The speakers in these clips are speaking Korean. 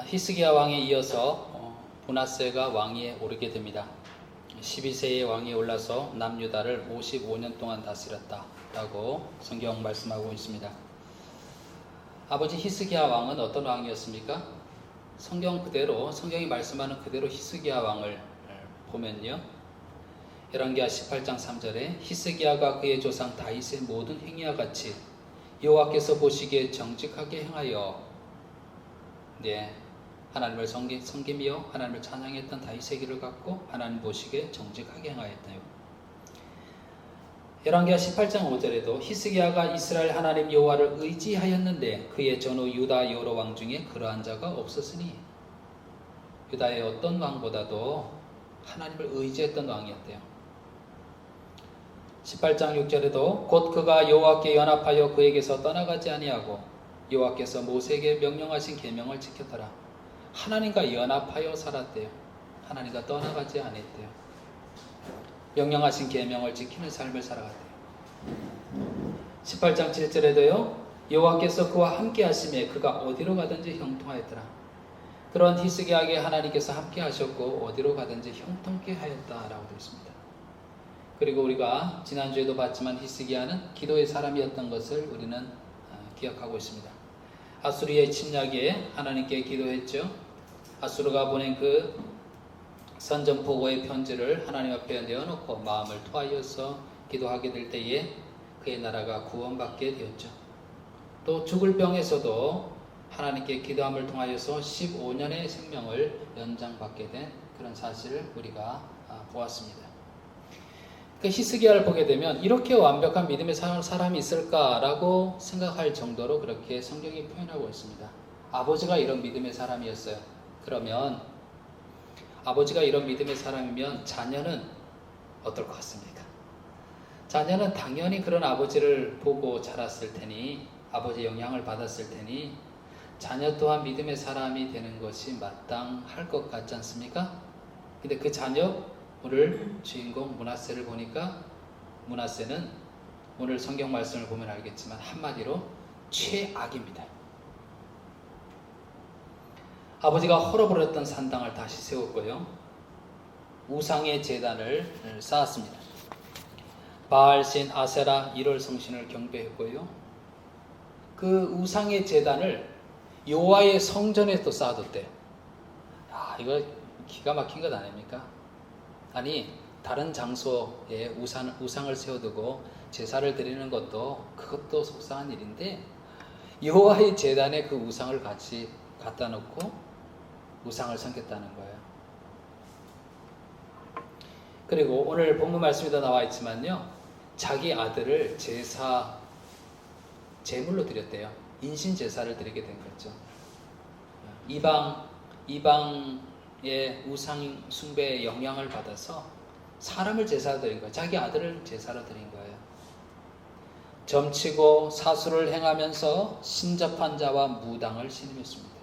히스기야 왕에 이어서 므낫세가 왕위에 오르게 됩니다. 12세의 왕위에 올라서 남유다를 55년 동안 다스렸다라고 성경 말씀하고 있습니다. 아버지 히스기야 왕은 어떤 왕이었습니까? 성경이 말씀하는 그대로 히스기야 왕을 보면요, 열왕기하 18장 3절에 히스기야가 그의 조상 다윗의 모든 행위와 같이 여호와께서 보시기에 정직하게 행하여 하나님을 섬기며 하나님을 찬양했던 다윗의 길을 갖고 하나님 보시기에 정직하게 행하였다요. 열왕기하 18장 5절에도 히스기야가 이스라엘 하나님 여호와를 의지하였는데 그의 전후 유다 여러 왕 중에 그러한 자가 없었으니, 유다의 어떤 왕보다도 하나님을 의지했던 왕이었대요. 18장 6절에도 곧 그가 여호와께 연합하여 그에게서 떠나가지 아니하고 여호와께서 모세에게 명령하신 계명을 지켰더라. 하나님과 연합하여 살았대요. 하나님과 떠나가지 않았대요. 명령하신 계명을 지키는 삶을 살아갔대요. 18장 7절에도요, 여호와께서 그와 함께 하심에 그가 어디로 가든지 형통하였더라. 그런 히스기야에게 하나님께서 함께 하셨고 어디로 가든지 형통케 하였다라고 되어 있습니다. 그리고 우리가 지난주에도 봤지만 히스기야는 기도의 사람이었던 것을 우리는 기억하고 있습니다. 아수르의 침략에 하나님께 기도했죠. 아수르가 보낸 그 선전포고의 편지를 하나님 앞에 내어놓고 마음을 토하여서 기도하게 될 때에 그의 나라가 구원받게 되었죠. 또 죽을 병에서도 하나님께 기도함을 통하여서 15년의 생명을 연장받게 된 그런 사실을 우리가 보았습니다. 그 히스기야를 보게 되면 이렇게 완벽한 믿음의 사람이 있을까라고 생각할 정도로 그렇게 성경이 표현하고 있습니다. 아버지가 이런 믿음의 사람이었어요. 그러면 아버지가 이런 믿음의 사람이면 자녀는 어떨 것 같습니까? 자녀는 당연히 그런 아버지를 보고 자랐을 테니, 아버지의 영향을 받았을 테니 자녀 또한 믿음의 사람이 되는 것이 마땅할 것 같지 않습니까? 근데 그 자녀, 오늘 주인공 므낫세를 보니까 므낫세는 오늘 성경 말씀을 보면 알겠지만 한마디로 최악입니다. 아버지가 헐어버렸던 산당을 다시 세웠고요, 우상의 제단을 쌓았습니다. 바알신, 아세라, 일월 성신을 경배했고요, 그 우상의 제단을 여호와의 성전에 또 쌓아뒀대요. 이거 기가 막힌 것 아닙니까? 아니, 다른 장소에 우상을 세워두고 제사를 드리는 그것도 속상한 일인데, 여호와의 제단에 그 우상을 같이 갖다 놓고 우상을 섬겼다는 거예요. 그리고 오늘 본문 말씀에도 나와 있지만요, 자기 아들을 제물로 드렸대요. 인신 제사를 드리게 된 거죠. 이방의 우상 숭배의 영향을 받아서 사람을 제사로 드린 거예요. 자기 아들을 제사로 드린 거예요. 점치고 사수를 행하면서 신접한 자와 무당을 신음했습니다.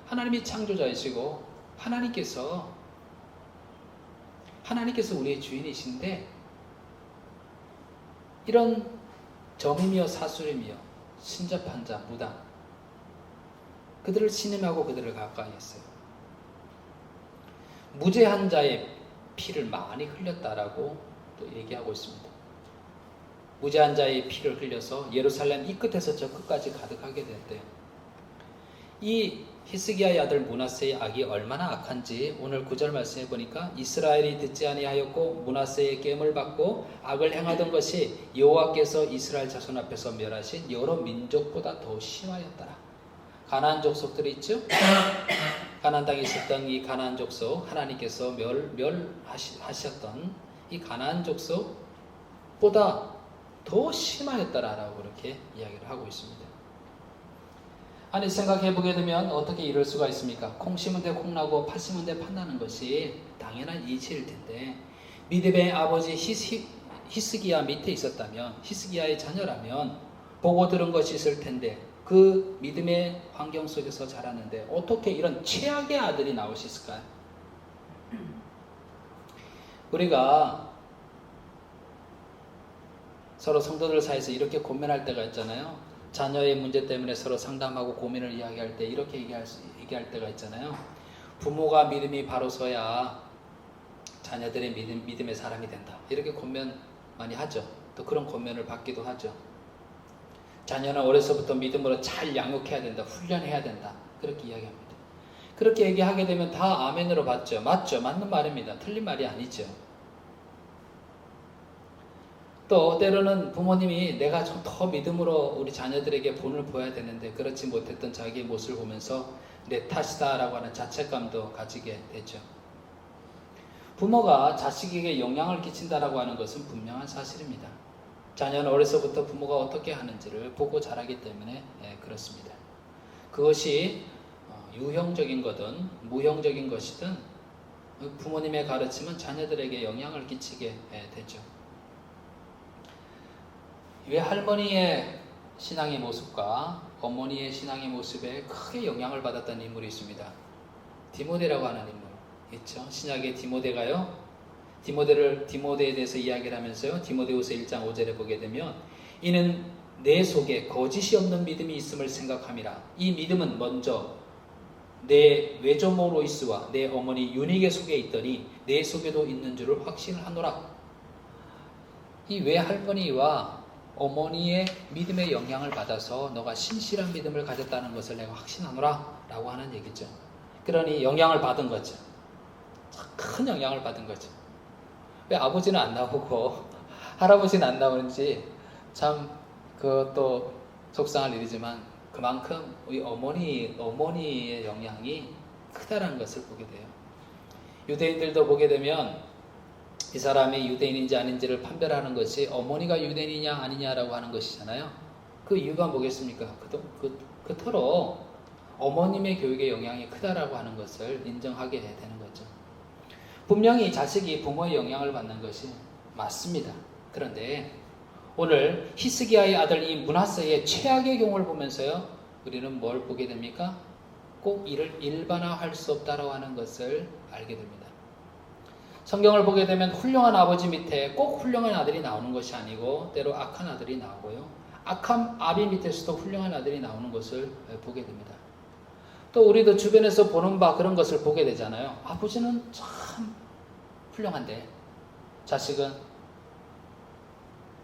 하나님이 창조자이시고 하나님께서 우리의 주인이신데, 이런 점이며 사술이며 신접한 자, 무당, 그들을 신음하고 그들을 가까이 했어요. 무죄한 자의 피를 많이 흘렸다라고 또 얘기하고 있습니다. 무죄한 자의 피를 흘려서 예루살렘 이 끝에서 저 끝까지 가득하게 됐대요. 이 히스기야의 아들 므낫세의 악이 얼마나 악한지 오늘 9절 말씀해 보니까, 이스라엘이 듣지 아니하였고 므낫세의 계명을 받고 악을 행하던 것이 여호와께서 이스라엘 자손 앞에서 멸하신 여러 민족보다 더 심하였더라. 가나안 족속들이 있죠? 가나안 땅에 있었던 이 가나안 족속, 하나님께서 멸하셨던 이 가나안 족속보다 더 심하였더라라고 그렇게 이야기를 하고 있습니다. 아니, 생각해보게 되면 어떻게 이럴 수가 있습니까? 콩 심은 데 콩 나고 팥 심은 데 팥 나는 것이 당연한 이치일 텐데, 믿음의 아버지 히스기야 밑에 있었다면, 히스기야의 자녀라면 보고 들은 것이 있을 텐데, 그 믿음의 환경 속에서 자랐는데 어떻게 이런 최악의 아들이 나올 수 있을까요? 우리가 서로 성도들 사이에서 이렇게 고민할 때가 있잖아요. 자녀의 문제 때문에 서로 상담하고 고민을 이야기할 때 이렇게 얘기할 때가 있잖아요. 부모가 믿음이 바로 서야 자녀들의 믿음의 사람이 된다. 이렇게 권면 많이 하죠. 또 그런 권면을 받기도 하죠. 자녀는 어려서부터 믿음으로 잘 양육해야 된다. 훈련해야 된다. 그렇게 이야기합니다. 그렇게 얘기하게 되면 다 아멘으로 받죠. 맞죠. 맞는 말입니다. 틀린 말이 아니죠. 또 때로는 부모님이 내가 좀 더 믿음으로 우리 자녀들에게 본을 보여야 되는데 그렇지 못했던 자기의 모습을 보면서 내 탓이다라고 하는 자책감도 가지게 되죠. 부모가 자식에게 영향을 끼친다라고 하는 것은 분명한 사실입니다. 자녀는 어려서부터 부모가 어떻게 하는지를 보고 자라기 때문에 그렇습니다. 그것이 유형적인 거든 무형적인 것이든 부모님의 가르침은 자녀들에게 영향을 끼치게 되죠. 외할머니의 신앙의 모습과 어머니의 신앙의 모습에 크게 영향을 받았던 인물이 있습니다. 디모데라고 하는 인물 있죠. 신약의 디모데가요. 디모데에 대해서 이야기를 하면서요. 디모데후서 1장 5절에 보게 되면 이는 내 속에 거짓이 없는 믿음이 있음을 생각함이라. 이 믿음은 먼저 내 외조모 로이스와 내 어머니 유니게 속에 있더니 내 속에도 있는 줄을 확신하노라. 이 외할머니와 어머니의 믿음의 영향을 받아서 너가 신실한 믿음을 가졌다는 것을 내가 확신하노라 라고 하는 얘기죠. 그러니 영향을 받은 거죠. 큰 영향을 받은 거죠. 왜 아버지는 안 나오고 할아버지는 안 나오는지 참 그것도 속상한 일이지만 그만큼 우리 어머니의 영향이 크다라는 것을 보게 돼요. 유대인들도 보게 되면 이 사람이 유대인인지 아닌지를 판별하는 것이 어머니가 유대인이냐 아니냐라고 하는 것이잖아요. 그 이유가 뭐겠습니까? 그토록 어머님의 교육의 영향이 크다라고 하는 것을 인정하게 되는 거죠. 분명히 자식이 부모의 영향을 받는 것이 맞습니다. 그런데 오늘 히스기야의 아들 이 므낫세의 최악의 경우를 보면서요, 우리는 뭘 보게 됩니까? 꼭 이를 일반화할 수 없다라고 하는 것을 알게 됩니다. 성경을 보게 되면 훌륭한 아버지 밑에 꼭 훌륭한 아들이 나오는 것이 아니고 때로 악한 아들이 나오고요. 악한 아비 밑에서도 훌륭한 아들이 나오는 것을 보게 됩니다. 또 우리도 주변에서 보는 바 그런 것을 보게 되잖아요. 아버지는 참 훌륭한데 자식은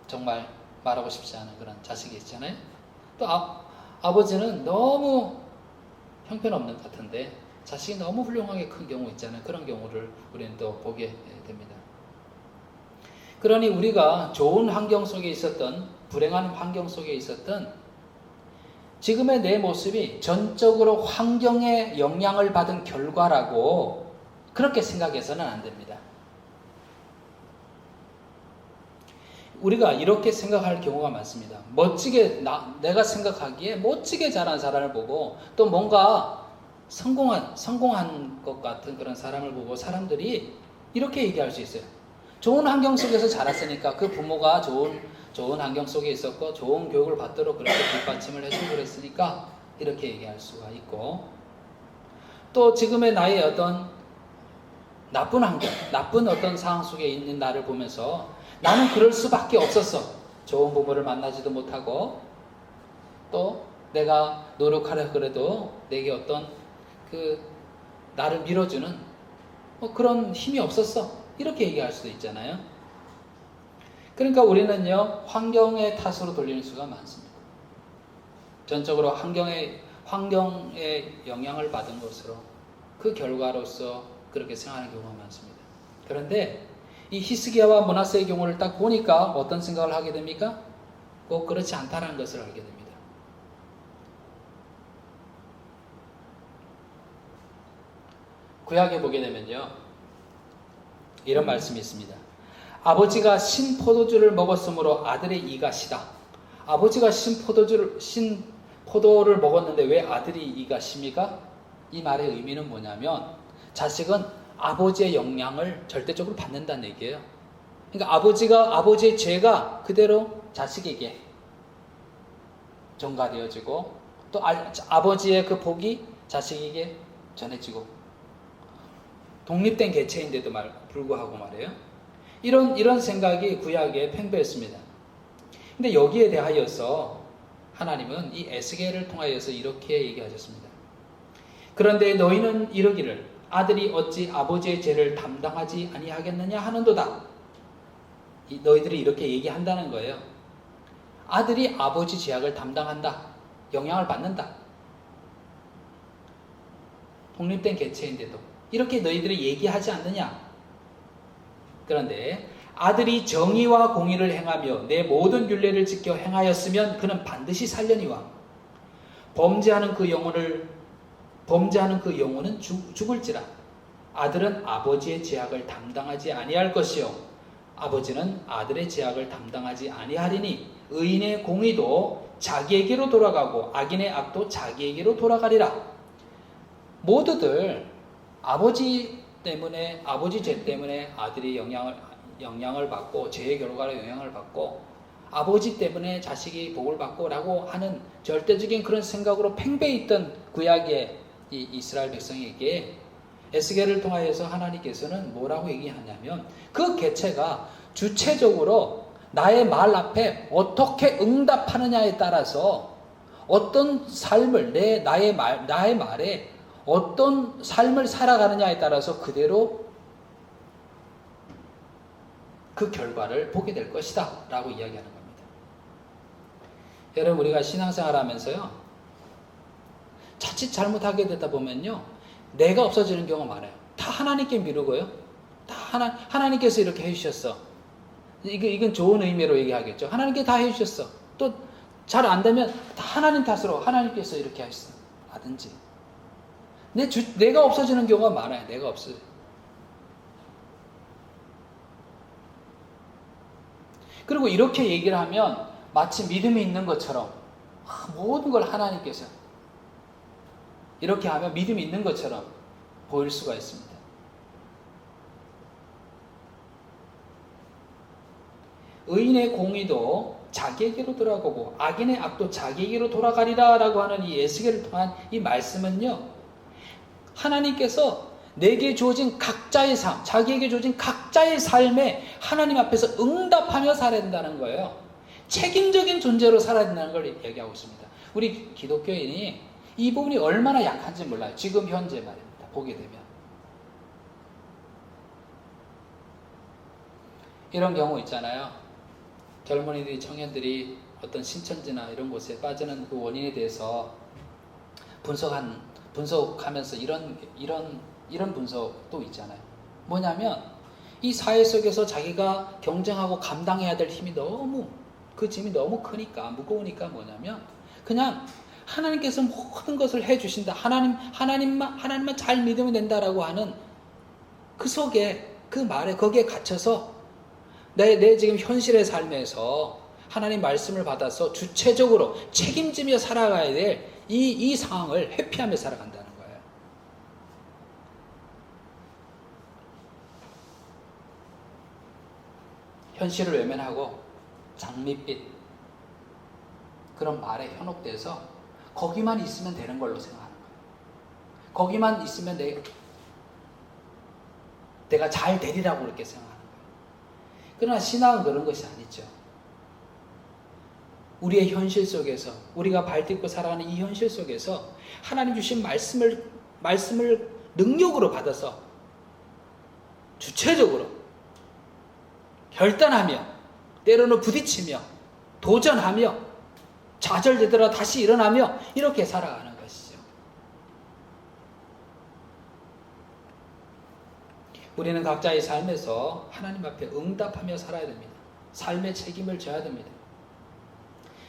정말 말하고 싶지 않은 그런 자식이 있잖아요. 또 아버지는 너무 형편없는 것 같은데 자식이 너무 훌륭하게 큰 경우 있잖아요. 그런 경우를 우리는 또 보게 됩니다. 그러니 우리가 좋은 환경 속에 있었던 불행한 환경 속에 있었던 지금의 내 모습이 전적으로 환경의 영향을 받은 결과라고 그렇게 생각해서는 안 됩니다. 우리가 이렇게 생각할 경우가 많습니다. 멋지게 내가 생각하기에 멋지게 자란 사람을 보고 또 뭔가 성공한 것 같은 그런 사람을 보고 사람들이 이렇게 얘기할 수 있어요. 좋은 환경 속에서 자랐으니까 그 부모가 좋은 환경 속에 있었고 좋은 교육을 받도록 그렇게 뒷받침을 해주고 그랬으니까 이렇게 얘기할 수가 있고, 또 지금의 나의 어떤 나쁜 환경, 나쁜 어떤 상황 속에 있는 나를 보면서 나는 그럴 수밖에 없었어. 좋은 부모를 만나지도 못하고 또 내가 노력하려 그래도 내게 어떤 나를 밀어주는 그런 힘이 없었어. 이렇게 얘기할 수도 있잖아요. 그러니까 우리는요, 환경의 탓으로 돌리는 수가 많습니다. 전적으로 환경의 영향을 받은 것으로 그 결과로서 그렇게 생각하는 경우가 많습니다. 그런데 이 히스기야와 므낫세의 경우를 딱 보니까 어떤 생각을 하게 됩니까? 꼭 그렇지 않다는 것을 알게 됩니다. 구약에 보게 되면요, 이런 말씀이 있습니다. 아버지가 신 포도주를 먹었으므로 아들의 이가 시다. 아버지가 신 포도를 먹었는데 왜 아들이 이가 십니까? 이 말의 의미는 뭐냐면 자식은 아버지의 영향을 절대적으로 받는다는 얘기예요. 그러니까 아버지의 죄가 그대로 자식에게 전가되어지고 또 아버지의 그 복이 자식에게 전해지고, 독립된 개체인데도 불구하고 말이에요. 이런 생각이 구약에 팽배했습니다. 근데 여기에 대하여서 하나님은 이 에스겔을 통하여서 이렇게 얘기하셨습니다. 그런데 너희는 이러기를 아들이 어찌 아버지의 죄를 담당하지 아니하겠느냐 하는도다. 너희들이 이렇게 얘기한다는 거예요. 아들이 아버지 죄악을 담당한다. 영향을 받는다. 독립된 개체인데도 이렇게 너희들이 얘기하지 않느냐. 그런데 아들이 정의와 공의를 행하며 내 모든 율례를 지켜 행하였으면 그는 반드시 살려니와 범죄하는 그 영혼은 죽을지라. 아들은 아버지의 죄악을 담당하지 아니할 것이요 아버지는 아들의 죄악을 담당하지 아니하리니 의인의 공의도 자기에게로 돌아가고 악인의 악도 자기에게로 돌아가리라. 모두들 아버지 죄 때문에 아들이 영향을 받고 죄의 결과로 영향을 받고 아버지 때문에 자식이 복을 받고 라고 하는 절대적인 그런 생각으로 팽배해 있던 구약의 이 이스라엘 백성에게 에스겔을 통하여서 하나님께서는 뭐라고 얘기하냐면 그 개체가 주체적으로 나의 말 앞에 어떻게 응답하느냐에 따라서 어떤 삶을 나의 말에 어떤 삶을 살아가느냐에 따라서 그대로 그 결과를 보게 될 것이다 라고 이야기하는 겁니다. 여러분 우리가 신앙생활 하면서요 자칫 잘못하게 되다 보면요 내가 없어지는 경우가 많아요. 다 하나님께 미루고요. 다 하나님께서 이렇게 해주셨어. 이건 좋은 의미로 얘기하겠죠. 하나님께 다 해주셨어. 또 잘 안 되면 다 하나님 탓으로 하나님께서 이렇게 하셨어. 하든지. 내가 없어지는 경우가 많아요. 내가 없어져. 그리고 이렇게 얘기를 하면 마치 믿음이 있는 것처럼 모든 걸 하나님께서 이렇게 하면 믿음이 있는 것처럼 보일 수가 있습니다. 의인의 공의도 자기에게로 돌아가고 악인의 악도 자기에게로 돌아가리라 라고 하는 이 에스겔을 통한 이 말씀은요. 하나님께서 내게 주어진 각자의 삶, 자기에게 주어진 각자의 삶에 하나님 앞에서 응답하며 살아야 된다는 거예요. 책임적인 존재로 살아야 된다는 걸 얘기하고 있습니다. 우리 기독교인이 이 부분이 얼마나 약한지 몰라요. 지금 현재 말입니다. 보게 되면. 이런 경우 있잖아요. 젊은이들이, 청년들이 어떤 신천지나 이런 곳에 빠지는 그 원인에 대해서 분석하면서 이런 분석도 있잖아요. 뭐냐면 이 사회 속에서 자기가 경쟁하고 감당해야 될 힘이 그 짐이 너무 크니까 무거우니까 뭐냐면 그냥 하나님께서 모든 것을 해주신다. 하나님만 잘 믿으면 된다라고 하는 그 속에 그 말에 거기에 갇혀서 내 지금 현실의 삶에서 하나님 말씀을 받아서 주체적으로 책임지며 살아가야 될 이 상황을 회피하며 살아간다는 거예요. 현실을 외면하고 장밋빛 그런 말에 현혹돼서 거기만 있으면 되는 걸로 생각하는 거예요. 거기만 있으면 내가 잘 되리라고 그렇게 생각하는 거예요. 그러나 신앙은 그런 것이 아니죠. 우리의 현실 속에서 우리가 발딛고 살아가는 이 현실 속에서 하나님 주신 말씀을 능력으로 받아서 주체적으로 결단하며 때로는 부딪히며 도전하며 좌절되더라 다시 일어나며 이렇게 살아가는 것이죠. 우리는 각자의 삶에서 하나님 앞에 응답하며 살아야 됩니다. 삶의 책임을 져야 됩니다.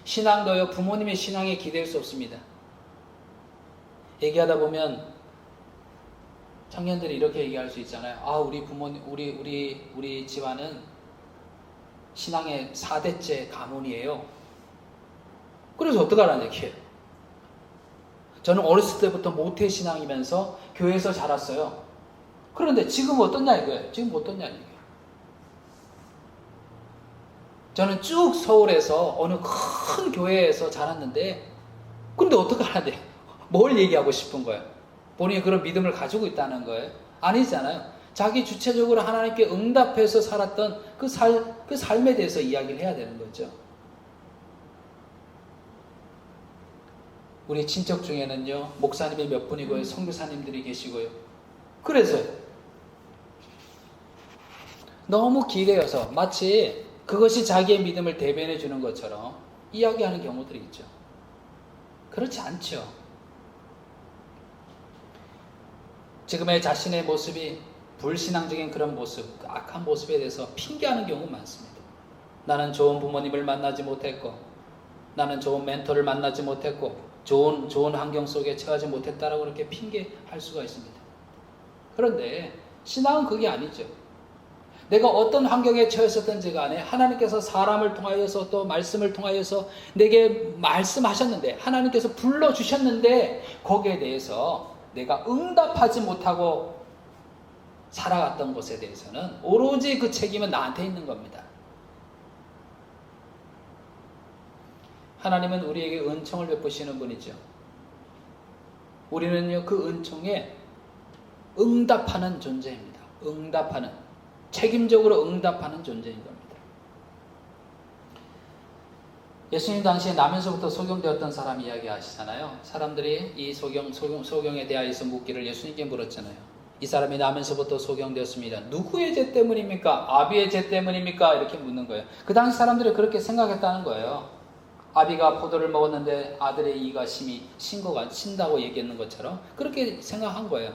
신앙도요 부모님의 신앙에 기댈 수 없습니다. 얘기하다 보면 청년들이 이렇게 얘기할 수 있잖아요. 우리 부모님 우리 집안은 신앙의 4대째 가문이에요. 그래서 어떡하라는 얘기예요. 저는 어렸을 때부터 모태신앙이면서 교회에서 자랐어요. 그런데 지금 어떻냐 이거예요. 지금 어떻냐 이거예요. 저는 쭉 서울에서 어느 큰 교회에서 자랐는데 근데 어떡하는데 뭘 얘기하고 싶은 거예요? 본인이 그런 믿음을 가지고 있다는 거예요? 아니잖아요. 자기 주체적으로 하나님께 응답해서 살았던 그 삶에 대해서 이야기를 해야 되는 거죠. 우리 친척 중에는요, 목사님이 몇 분이고요, 선교사님들이 계시고요. 그래서요. 너무 기대어서 마치 그것이 자기의 믿음을 대변해 주는 것처럼 이야기하는 경우들이 있죠. 그렇지 않죠. 지금의 자신의 모습이 불신앙적인 그런 모습, 그 악한 모습에 대해서 핑계하는 경우 많습니다. 나는 좋은 부모님을 만나지 못했고, 나는 좋은 멘토를 만나지 못했고, 좋은 환경 속에 처하지 못했다라고 그렇게 핑계할 수가 있습니다. 그런데 신앙은 그게 아니죠. 내가 어떤 환경에 처했었든지 간에 하나님께서 사람을 통하여서 또 말씀을 통하여서 내게 말씀하셨는데, 하나님께서 불러주셨는데 거기에 대해서 내가 응답하지 못하고 살아갔던 것에 대해서는 오로지 그 책임은 나한테 있는 겁니다. 하나님은 우리에게 은총을 베푸시는 분이죠. 우리는요, 그 은총에 응답하는 존재입니다. 응답하는, 책임적으로 응답하는 존재인 겁니다. 예수님 당시에 나면서부터 소경되었던 사람 이야기 아시잖아요. 사람들이 이 소경에 대하여서 묻기를 예수님께 물었잖아요. 이 사람이 나면서부터 소경되었습니다. 누구의 죄 때문입니까? 아비의 죄 때문입니까? 이렇게 묻는 거예요. 그 당시 사람들이 그렇게 생각했다는 거예요. 아비가 포도를 먹었는데 아들의 이가 심히 신다고 얘기했는 것처럼 그렇게 생각한 거예요.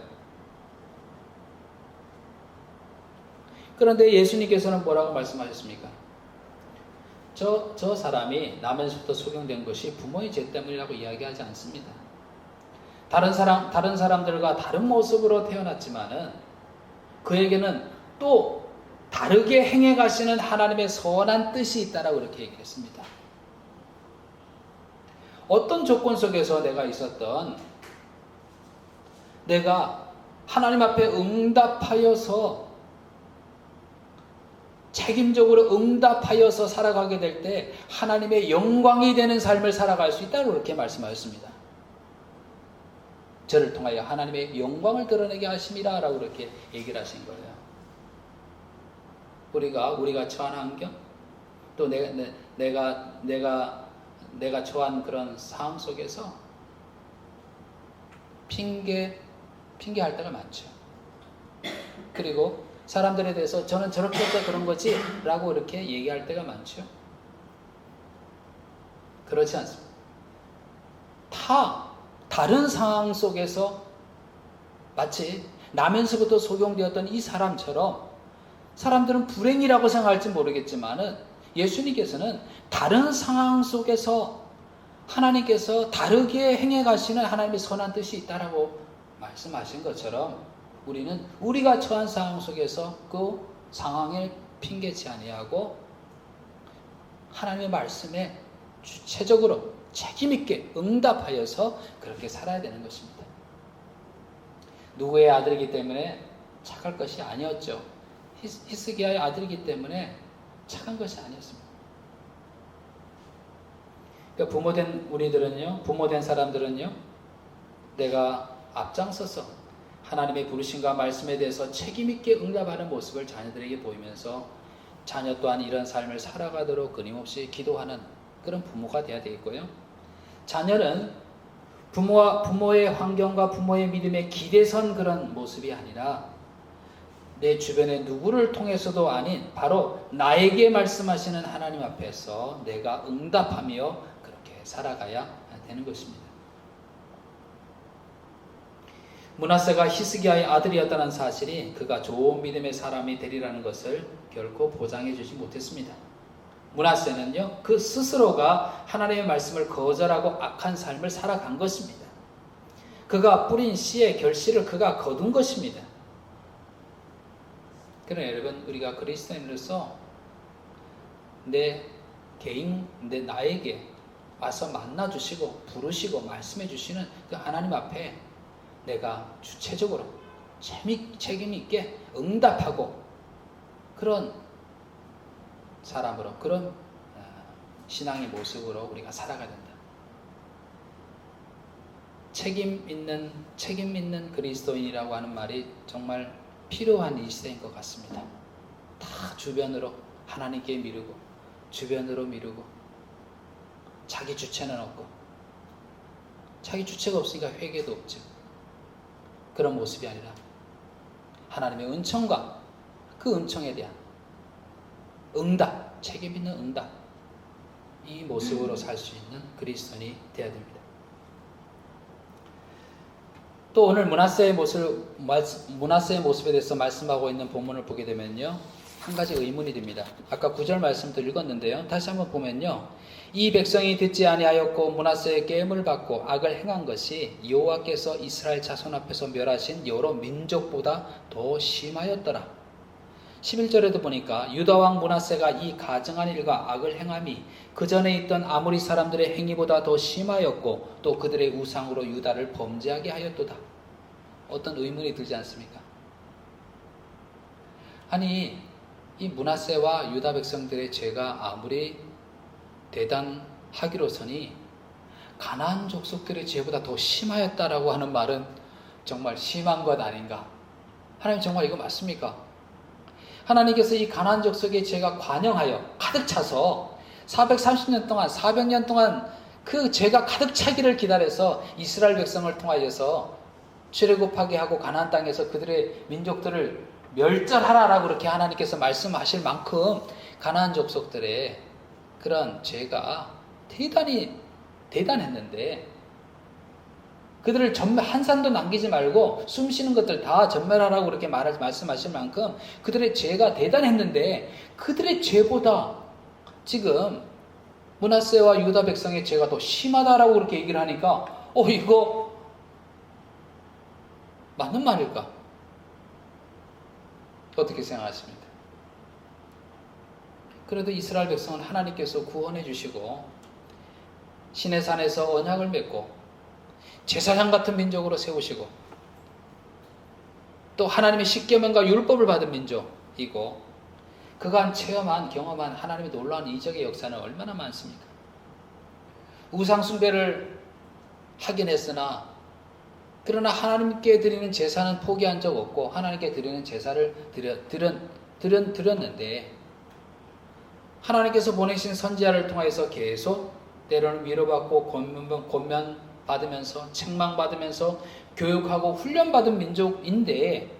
그런데 예수님께서는 뭐라고 말씀하셨습니까? 저 사람이 나면서부터 소경된 것이 부모의 죄 때문이라고 이야기하지 않습니다. 다른 사람들과 다른 모습으로 태어났지만은 그에게는 또 다르게 행해 가시는 하나님의 선한 뜻이 있다라고 그렇게 얘기했습니다. 어떤 조건 속에서 내가 있었던, 내가 하나님 앞에 응답하여서 책임적으로 응답하여서 살아가게 될 때 하나님의 영광이 되는 삶을 살아갈 수 있다고 그렇게 말씀하셨습니다. 저를 통하여 하나님의 영광을 드러내게 하심이라 라고 그렇게 얘기를 하신 거예요. 우리가 처한 환경, 또 내가 처한 그런 상황 속에서 핑계할 때가 많죠. 그리고 사람들에 대해서 저는 저렇게 해서 그런 거지 라고 이렇게 얘기할 때가 많죠. 그렇지 않습니다. 다른 상황 속에서 마치 나면서부터 소경되었던 이 사람처럼 사람들은 불행이라고 생각할지 모르겠지만은 예수님께서는 다른 상황 속에서 하나님께서 다르게 행해 가시는 하나님의 선한 뜻이 있다라고 말씀하신 것처럼 우리는 우리가 처한 상황 속에서 그 상황을 핑계치 아니하고 하나님의 말씀에 주체적으로 책임있게 응답하여서 그렇게 살아야 되는 것입니다. 누구의 아들이기 때문에 착할 것이 아니었죠. 히스기야의 아들이기 때문에 착한 것이 아니었습니다. 그러니까 부모된 사람들은요, 내가 앞장서서 하나님의 부르심과 말씀에 대해서 책임있게 응답하는 모습을 자녀들에게 보이면서 자녀 또한 이런 삶을 살아가도록 끊임없이 기도하는 그런 부모가 되어야 되겠고요. 자녀는 부모의 환경과 부모의 믿음에 기대선 그런 모습이 아니라 내 주변의 누구를 통해서도 아닌 바로 나에게 말씀하시는 하나님 앞에서 내가 응답하며 그렇게 살아가야 되는 것입니다. 므낫세가 히스기야의 아들이었다는 사실이 그가 좋은 믿음의 사람이 되리라는 것을 결코 보장해 주지 못했습니다. 므낫세는요, 그 스스로가 하나님의 말씀을 거절하고 악한 삶을 살아간 것입니다. 그가 뿌린 씨의 결실을 그가 거둔 것입니다. 그러나 여러분, 우리가 그리스도인으로서 나에게 와서 만나주시고 부르시고 말씀해 주시는 그 하나님 앞에 내가 주체적으로 책임있게 응답하고 그런 사람으로, 그런 신앙의 모습으로 우리가 살아가야 된다. 책임 있는 그리스도인이라고 하는 말이 정말 필요한 이 시대인 것 같습니다. 다 주변으로 하나님께 미루고 주변으로 미루고 자기 주체는 없고 자기 주체가 없으니까 회개도 없죠. 그런 모습이 아니라 하나님의 은총과 그 은총에 대한 응답, 책임 있는 응답, 이 모습으로 살 수 있는 그리스도인이 되어야 됩니다. 또 오늘 므낫세의 모습에 대해서 말씀하고 있는 본문을 보게 되면요, 한 가지 의문이 됩니다. 아까 9절 말씀도 읽었는데요, 다시 한번 보면요, 이 백성이 듣지 아니하였고 므낫세의 계명을 받고 악을 행한 것이 여호와께서 이스라엘 자손 앞에서 멸하신 여러 민족보다 더 심하였더라. 11절에도 보니까 유다 왕 므낫세가 이 가증한 일과 악을 행함이 그 전에 있던 아모리 사람들의 행위보다 더 심하였고 또 그들의 우상으로 유다를 범죄하게 하였도다. 어떤 의문이 들지 않습니까? 아니, 이 므낫세와 유다 백성들의 죄가 아무리 대단하기로서니 가나안 족속들의 죄보다 더 심하였다라고 하는 말은 정말 심한 것 아닌가? 하나님 정말 이거 맞습니까? 하나님께서 이 가나안 족속의 죄가 관영하여 가득 차서 430년 동안 400년 동안 그 죄가 가득 차기를 기다려서 이스라엘 백성을 통하여서 출애굽하게 하고 가나안 땅에서 그들의 민족들을 멸절하라라고 그렇게 하나님께서 말씀하실 만큼 가나안 족속들의 그런 죄가 대단했는데 그들을 한 산도 남기지 말고 숨 쉬는 것들 다 전멸하라고 그렇게 말씀하실 만큼 그들의 죄가 대단했는데 그들의 죄보다 지금 므낫세와 유다 백성의 죄가 더 심하다라고 그렇게 얘기를 하니까 이거 맞는 말일까? 어떻게 생각하십니까? 그래도 이스라엘 백성은 하나님께서 구원해 주시고 시내산에서 언약을 맺고 제사장 같은 민족으로 세우시고 또 하나님의 십계명과 율법을 받은 민족이고 그간 경험한 하나님의 놀라운 이적의 역사는 얼마나 많습니까? 우상 숭배를 하긴 했으나 그러나 하나님께 드리는 제사는 포기한 적 없고 하나님께 드리는 제사를 드렸는데 하나님께서 보내신 선지자를 통해서 계속 때로는 위로받고 권면 받으면서 책망받으면서 교육하고 훈련받은 민족인데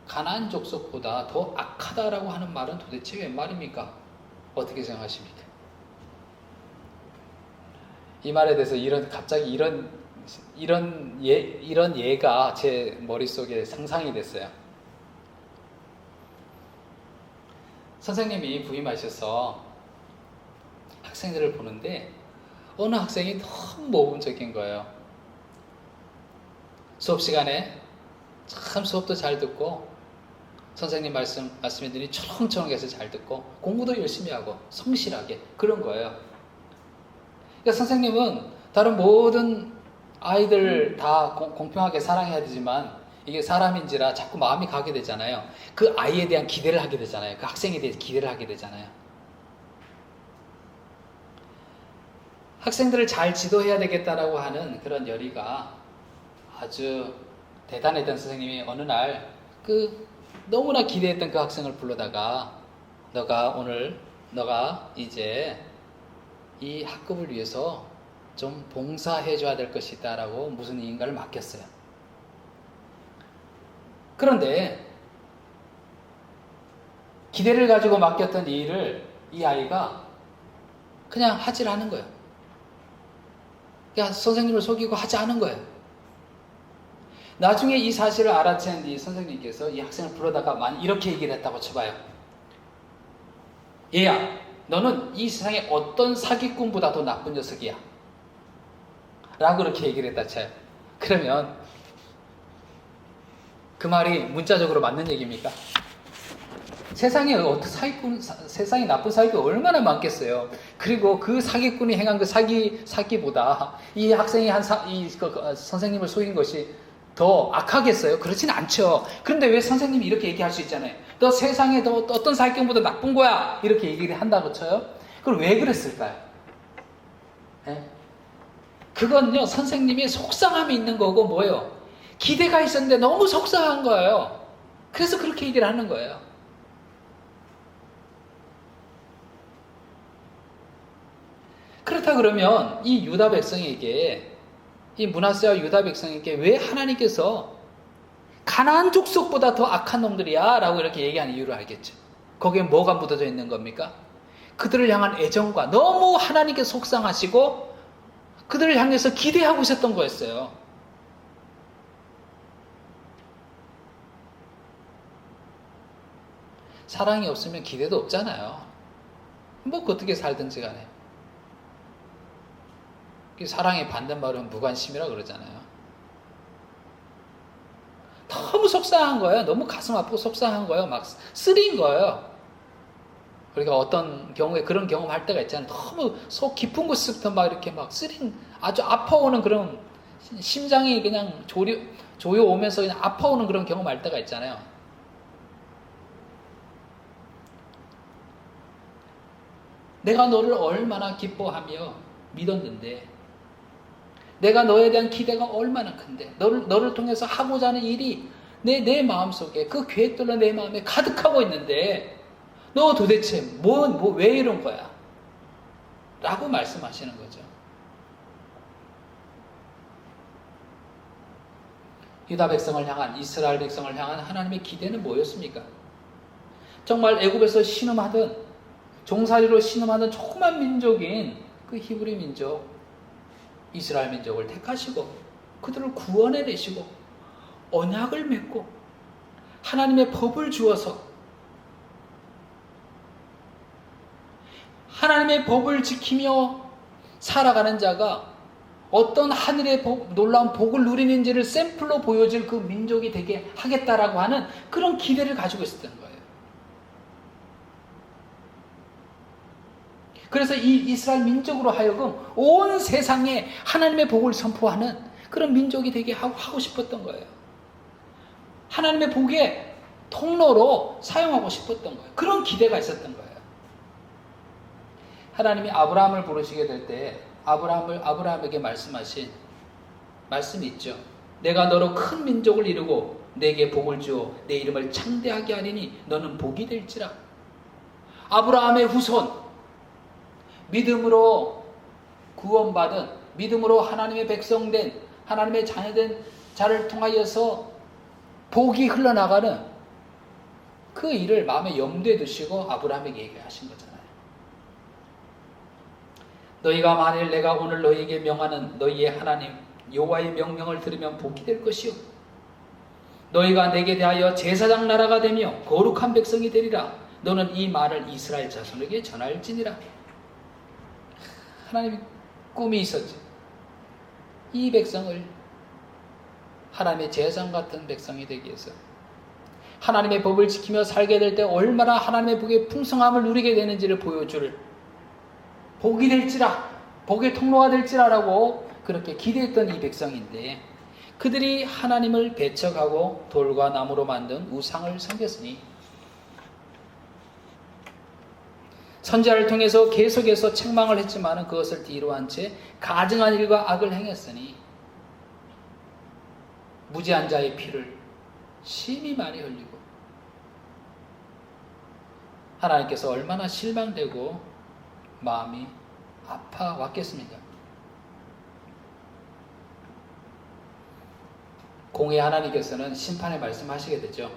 가나안 족속보다 더 악하다라고 하는 말은 도대체 웬 말입니까? 어떻게 생각하십니까? 이 말에 대해서 갑자기 이런 예가 제 머릿속에 상상이 됐어요. 선생님이 부임하셔서 학생들을 보는데 어느 학생이 너무 모범적인 거예요. 수업 시간에 참 수업도 잘 듣고 선생님 말씀해드리니 초롱초롱해서 잘 듣고 공부도 열심히 하고 성실하게 그런 거예요. 그러니까 선생님은 다른 모든 아이들 다 공평하게 사랑해야 되지만 이게 사람인지라 자꾸 마음이 가게 되잖아요. 그 아이에 대한 기대를 하게 되잖아요. 그 학생에 대해서 기대를 하게 되잖아요. 학생들을 잘 지도해야 되겠다라고 하는 그런 열의가 아주 대단했던 선생님이 어느 날 너무나 기대했던 그 학생을 불러다가 너가 이제 이 학급을 위해서 좀 봉사해 줘야 될 것이 있다라고 무슨 일인가를 맡겼어요. 그런데 기대를 가지고 맡겼던 이 일을 이 아이가 그냥 하질 않은 거예요. 그냥 선생님을 속이고 하지 않은 거예요. 나중에 이 사실을 알아챈 이 선생님께서 이 학생을 불러다가 이렇게 얘기를 했다고 쳐봐요. 얘야, 너는 이 세상에 어떤 사기꾼보다 더 나쁜 녀석이야. 라고 그렇게 얘기를 했다 쳐요. 그러면 그 말이 문자적으로 맞는 얘기입니까? 세상에 세상에 나쁜 사기꾼이 얼마나 많겠어요. 그리고 그 사기꾼이 행한 그 사기보다 이 학생이 선생님을 속인 것이 더 악하겠어요? 그렇진 않죠. 그런데 왜 선생님이 이렇게 얘기할 수 있잖아요. 너 세상에 더 어떤 사기꾼보다 나쁜 거야. 이렇게 얘기를 한다고 쳐요. 그럼 왜 그랬을까요? 네? 그건요, 선생님이 속상함이 있는 거고 뭐예요? 기대가 있었는데 너무 속상한 거예요. 그래서 그렇게 얘기를 하는 거예요. 그렇다 그러면 이 유다 백성에게 이 므낫세와 유다 백성에게 왜 하나님께서 가나안 족속보다 더 악한 놈들이야 라고 이렇게 얘기하는 이유를 알겠죠. 거기에 뭐가 묻어져 있는 겁니까? 그들을 향한 애정과 너무 하나님께 속상하시고 그들을 향해서 기대하고 있었던 거였어요. 사랑이 없으면 기대도 없잖아요. 뭐 어떻게 살든지 간에. 사랑의 반대말은 무관심이라고 그러잖아요. 너무 속상한 거예요. 너무 가슴 아프고 속상한 거예요. 막 쓰린 거예요. 그러니까 어떤 경우에 그런 경험할 때가 있잖아요. 너무 속 깊은 곳부터 막 이렇게 막 쓰린, 아주 아파오는 그런, 심장이 그냥 조여 오면서 그냥 아파오는 그런 경험할 때가 있잖아요. 내가 너를 얼마나 기뻐하며 믿었는데, 내가 너에 대한 기대가 얼마나 큰데, 너를 통해서 하고자 하는 일이 내 마음속에, 그 계획들로 내 마음에 가득하고 있는데, 너 도대체 왜 이런 거야? 라고 말씀하시는 거죠. 유다 백성을 향한, 이스라엘 백성을 향한 하나님의 기대는 뭐였습니까? 정말 애굽에서 신음하던, 종살이로 신음하던 조그만 민족인 그 히브리 민족, 이스라엘 민족을 택하시고 그들을 구원해내시고 언약을 맺고 하나님의 법을 주어서 하나님의 법을 지키며 살아가는 자가 어떤 하늘의 놀라운 복을 누리는지를 샘플로 보여줄 그 민족이 되게 하겠다라고 하는 그런 기대를 가지고 있었던 거예요. 그래서 이 이스라엘 민족으로 하여금 온 세상에 하나님의 복을 선포하는 그런 민족이 되게 하고 싶었던 거예요. 하나님의 복의 통로로 사용하고 싶었던 거예요. 그런 기대가 있었던 거예요. 하나님이 아브라함을 부르시게 될 때 아브라함에게 말씀하신 말씀이 있죠. 내가 너로 큰 민족을 이루고 내게 복을 주어 내 이름을 창대하게 하리니 너는 복이 될지라. 아브라함의 후손, 믿음으로 구원받은, 믿음으로 하나님의 백성된, 하나님의 자녀된 자를 통하여서 복이 흘러나가는 그 일을 마음에 염두에 두시고 아브라함에게 얘기하신 거잖아요. 너희가 만일 내가 오늘 너희에게 명하는 너희의 하나님 여호와의 명령을 들으면 복이 될 것이요 너희가 내게 대하여 제사장 나라가 되며 거룩한 백성이 되리라. 너는 이 말을 이스라엘 자손에게 전할지니라. 하나님의 꿈이 있었죠. 이 백성을 하나님의 제사장 같은 백성이 되기 위해서 하나님의 법을 지키며 살게 될 때 얼마나 하나님의 복의 풍성함을 누리게 되는지를 보여줄 복이 될지라, 복의 통로가 될지라라고 그렇게 기대했던 이 백성인데 그들이 하나님을 배척하고 돌과 나무로 만든 우상을 섬겼으니 선지자를 통해서 계속해서 책망을 했지만 그것을 뒤로한 채 가증한 일과 악을 행했으니 무지한 자의 피를 심히 많이 흘리고 하나님께서 얼마나 실망되고 마음이 아파왔겠습니까? 공의 하나님께서는 심판의 말씀하시게 되죠.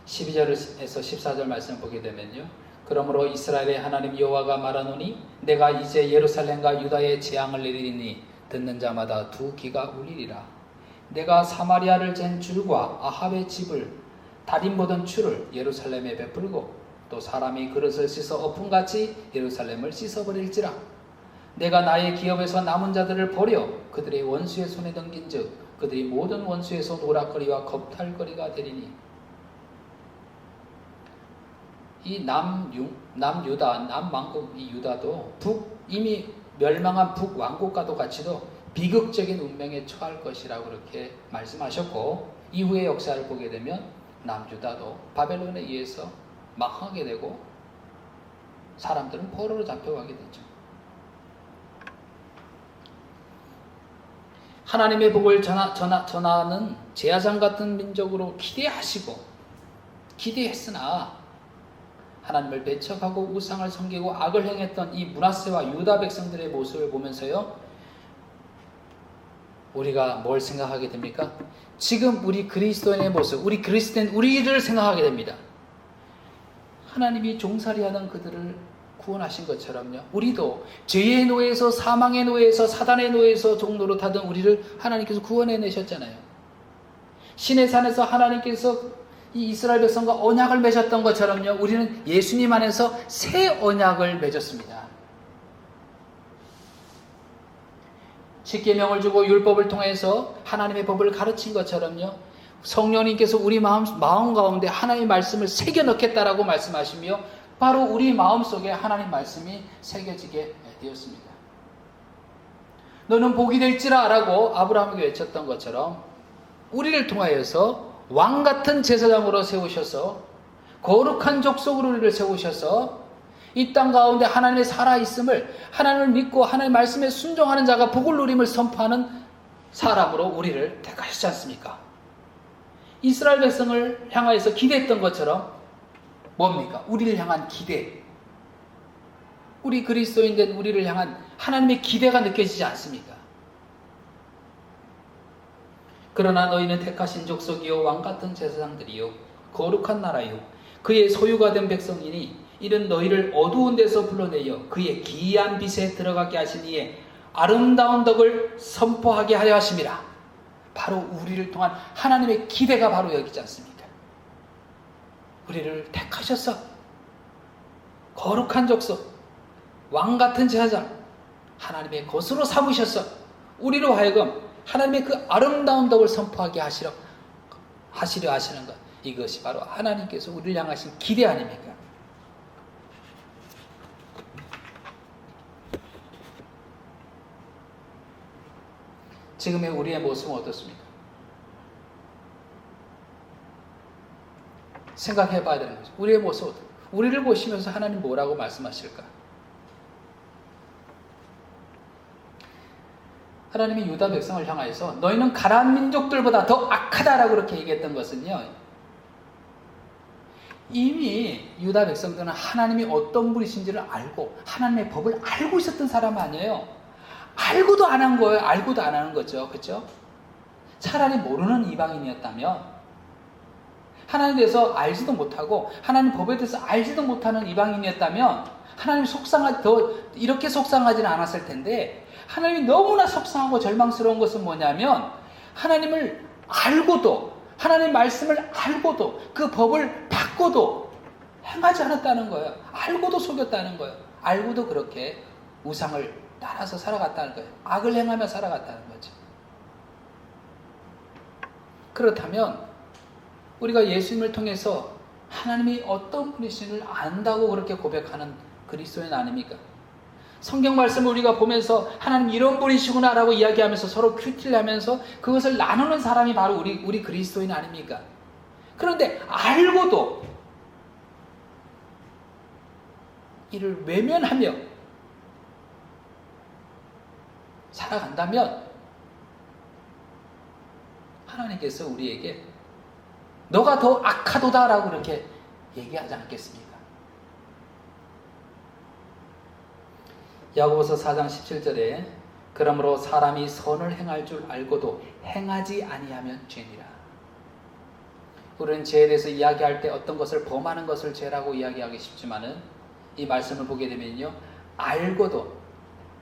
12절에서 14절 말씀을 보게 되면요. 그러므로 이스라엘의 하나님 여호와가 말하노니 내가 이제 예루살렘과 유다에 재앙을 내리니 듣는 자마다 두 귀가 울리리라. 내가 사마리아를 잰 줄과 아합의 집을 달인 보던 추를 예루살렘에 베풀고 또 사람이 그릇을 씻어 엎음같이 예루살렘을 씻어버릴지라. 내가 나의 기업에서 남은 자들을 버려 그들의 원수의 손에 넘긴즉 그들이 모든 원수의 손 오락거리와 겁탈거리가 되리니. 이 남유다, 남왕국 이 유다도 이미 멸망한 북왕국과도 같이도 비극적인 운명에 처할 것이라고 그렇게 말씀하셨고 이후의 역사를 보게 되면 남유다도 바벨론에 의해서 망하게 되고 사람들은 포로로 잡혀가게 되죠. 하나님의 복을 전하는 제사장 같은 민족으로 기대했으나 하나님을 배척하고 우상을 섬기고 악을 행했던 이 므낫세와 유다 백성들의 모습을 보면서요 우리가 뭘 생각하게 됩니까? 지금 우리 그리스도인의 모습, 우리 그리스도인 우리를 생각하게 됩니다. 하나님이 종살이하는 그들을 구원하신 것처럼요, 우리도 죄의 노예에서, 사망의 노예에서, 사단의 노예에서 종노릇 하던 우리를 하나님께서 구원해내셨잖아요. 신의 산에서 하나님께서 이 이스라엘 백성과 언약을 맺었던 것처럼요, 우리는 예수님 안에서 새 언약을 맺었습니다. 십계명을 주고 율법을 통해서 하나님의 법을 가르친 것처럼요, 성령님께서 우리 마음 가운데 하나님의 말씀을 새겨 넣겠다라고 말씀하시며 바로 우리 마음속에 하나님 말씀이 새겨지게 되었습니다. 너는 복이 될지라 라고 아브라함에게 외쳤던 것처럼 우리를 통하여서 왕같은 제사장으로 세우셔서 거룩한 족속으로 우리를 세우셔서 이 땅 가운데 하나님의 살아있음을, 하나님을 믿고 하나님의 말씀에 순종하는 자가 복을 누림을 선포하는 사람으로 우리를 택하셨지 않습니까? 이스라엘 백성을 향하여서 기대했던 것처럼 뭡니까? 우리를 향한 기대. 우리 그리스도인 된 우리를 향한 하나님의 기대가 느껴지지 않습니까? 그러나 너희는 택하신 족속이요 왕같은 제사장들이요 거룩한 나라요 그의 소유가 된 백성이니 이는 너희를 어두운 데서 불러내어 그의 기이한 빛에 들어가게 하신 이의 아름다운 덕을 선포하게 하려 하심이라. 바로 우리를 통한 하나님의 기대가 바로 여기지 않습니까? 우리를 택하셔서 거룩한 족속, 왕같은 제사장, 하나님의 것으로 삼으셔서 우리로 하여금 하나님의 그 아름다운 덕을 선포하게 하시려 하시는 것, 이것이 바로 하나님께서 우리를 향하신 기대 아닙니까? 지금의 우리의 모습은 어떻습니까? 생각해 봐야 되는 거죠. 우리의 모습 어떻습니까? 우리를 보시면서 하나님 뭐라고 말씀하실까? 하나님이 유다 백성을 향하여서 너희는 가나안 민족들보다 더 악하다라고 그렇게 얘기했던 것은요, 이미 유다 백성들은 하나님이 어떤 분이신지를 알고 하나님의 법을 알고 있었던 사람 아니에요. 알고도 안 한 거예요. 알고도 안 하는 거죠. 그렇죠? 차라리 모르는 이방인이었다면, 하나님에 대해서 알지도 못하고 하나님 법에 대해서 알지도 못하는 이방인이었다면 하나님 이렇게 속상하지는 않았을 텐데, 하나님이 너무나 속상하고 절망스러운 것은 뭐냐면 하나님을 알고도, 하나님 말씀을 알고도, 그 법을 받고도 행하지 않았다는 거예요. 알고도 속였다는 거예요. 알고도 그렇게 우상을 따라서 살아갔다는 거예요. 악을 행하며 살아갔다는 거죠. 그렇다면 우리가 예수님을 통해서 하나님이 어떤 분이신지를 안다고 그렇게 고백하는 그리스도인 아닙니까? 성경 말씀을 우리가 보면서 하나님 이런 분이시구나 라고 이야기하면서 서로 큐티를 하면서 그것을 나누는 사람이 바로 우리 그리스도인 아닙니까? 그런데 알고도 이를 외면하며 살아간다면 하나님께서 우리에게 너가 더 악하도다 라고 그렇게 얘기하지 않겠습니까? 야고보서 4장 17절에 그러므로 사람이 선을 행할 줄 알고도 행하지 아니하면 죄니라. 우리는 죄에 대해서 이야기할 때 어떤 것을 범하는 것을 죄라고 이야기하기 쉽지만은 이 말씀을 보게 되면요, 알고도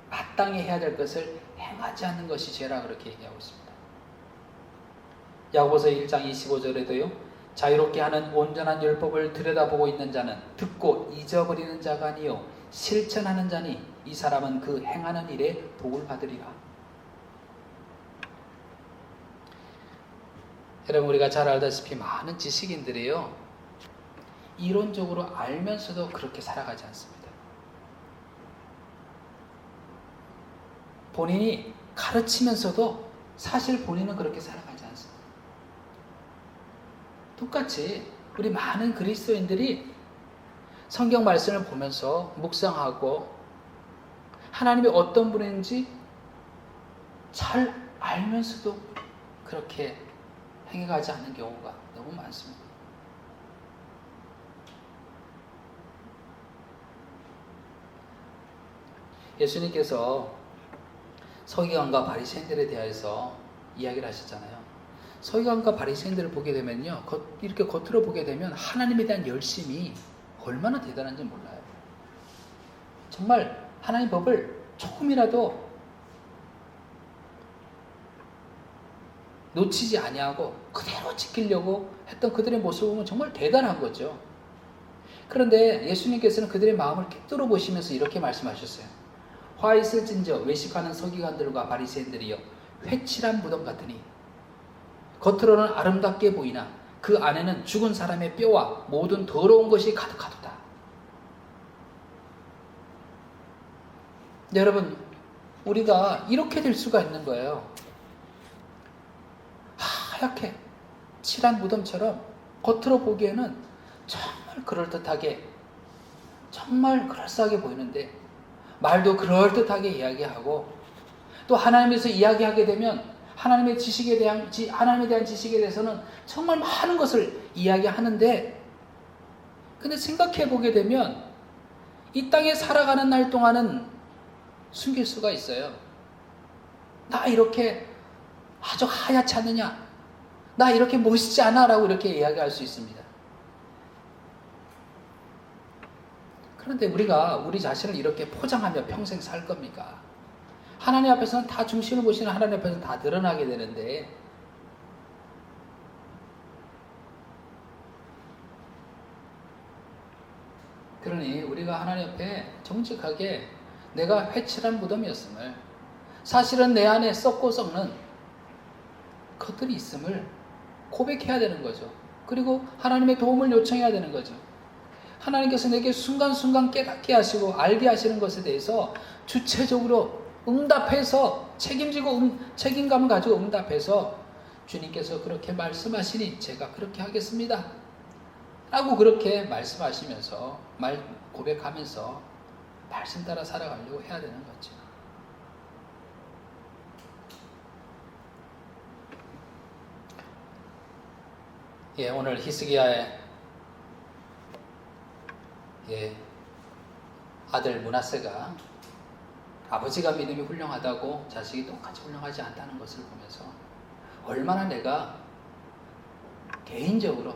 마땅히 해야 될 것을 행하지 않는 것이 죄라 그렇게 얘기하고 있습니다. 야고보서 1장 25절에도요, 자유롭게 하는 온전한 율법을 들여다보고 있는 자는 듣고 잊어버리는 자가 아니요 실천하는 자니 이 사람은 그 행하는 일에 복을 받으리라. 여러분, 우리가 잘 알다시피 많은 지식인들이요, 이론적으로 알면서도 그렇게 살아가지 않습니다. 본인이 가르치면서도 사실 본인은 그렇게 살아가지 않습니다. 똑같이 우리 많은 그리스도인들이 성경 말씀을 보면서 묵상하고 하나님이 어떤 분인지 잘 알면서도 그렇게 행해가지 않는 경우가 너무 많습니다. 예수님께서 서기관과 바리새인들에 대해서 이야기를 하셨잖아요. 서기관과 바리새인들을 보게 되면요, 이렇게 겉으로 보게 되면 하나님에 대한 열심이 얼마나 대단한지 몰라요. 정말 하나님 법을 조금이라도 놓치지 아니하고 그대로 지키려고 했던 그들의 모습을 보면 정말 대단한 거죠. 그런데 예수님께서는 그들의 마음을 꿰뚫어 보시면서 이렇게 말씀하셨어요. 화 있을진저 외식하는 서기관들과 바리새인들이여 회칠한 무덤 같으니 겉으로는 아름답게 보이나 그 안에는 죽은 사람의 뼈와 모든 더러운 것이 가득하도다. 여러분, 우리가 이렇게 될 수가 있는 거예요. 하얗게 칠한 무덤처럼 겉으로 보기에는 정말 그럴듯하게, 정말 그럴싸하게 보이는데 말도 그럴듯하게 이야기하고, 또 하나님에서 이야기하게 되면 하나님의 하나님에 대한 지식에 대해서는 정말 많은 것을 이야기하는데, 근데 생각해 보게 되면 이 땅에 살아가는 날 동안은 숨길 수가 있어요. 나 이렇게 아주 하얗지 않느냐? 나 이렇게 멋있지 않아? 라고 이렇게 이야기할 수 있습니다. 그런데 우리가 우리 자신을 이렇게 포장하며 평생 살 겁니까? 하나님 앞에서는 다 중심을 보시는 하나님 앞에서는 다 드러나게 되는데, 그러니 우리가 하나님 앞에 정직하게 내가 회칠한 무덤이었음을, 사실은 내 안에 썩고 썩는 것들이 있음을 고백해야 되는 거죠. 그리고 하나님의 도움을 요청해야 되는 거죠. 하나님께서 내게 순간순간 깨닫게 하시고 알게 하시는 것에 대해서 주체적으로 응답해서 책임감을 가지고 응답해서 주님께서 그렇게 말씀하시니 제가 그렇게 하겠습니다 라고 그렇게 말씀하시면서 고백하면서 말씀 따라 살아가려고 해야 되는 거죠. 오늘 히스기야의 아들 므낫세가 아버지가 믿음이 훌륭하다고 자식이 똑같이 훌륭하지 않다는 것을 보면서 얼마나 내가 개인적으로,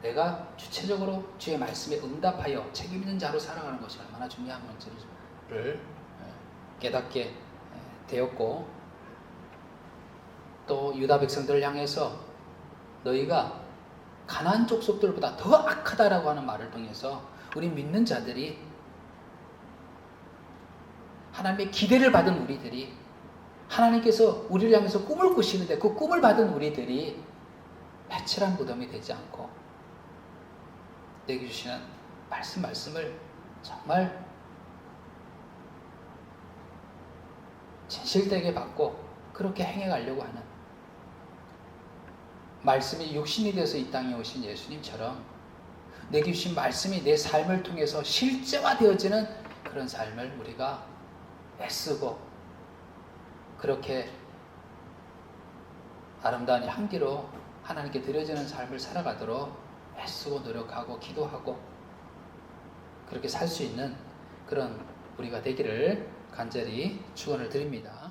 내가 주체적으로 주의 말씀에 응답하여 책임 있는 자로 살아가는 것이 얼마나 중요한 건지를 깨닫게 되었고, 또 유다 백성들을 향해서 너희가 가나안 족속들보다 더 악하다라고 하는 말을 통해서 우리 믿는 자들이, 하나님의 기대를 받은 우리들이, 하나님께서 우리를 향해서 꿈을 꾸시는데 그 꿈을 받은 우리들이 회칠한 무덤이 되지 않고 내게 주시는 말씀을 정말 진실되게 받고 그렇게 행해가려고 하는, 말씀이 육신이 되어서 이 땅에 오신 예수님처럼 내게 주신 말씀이 내 삶을 통해서 실제화되어지는 그런 삶을 우리가 애쓰고 그렇게 아름다운 향기로 하나님께 드려지는 삶을 살아가도록 애쓰고 노력하고 기도하고 그렇게 살 수 있는 그런 우리가 되기를 간절히 축원을 드립니다.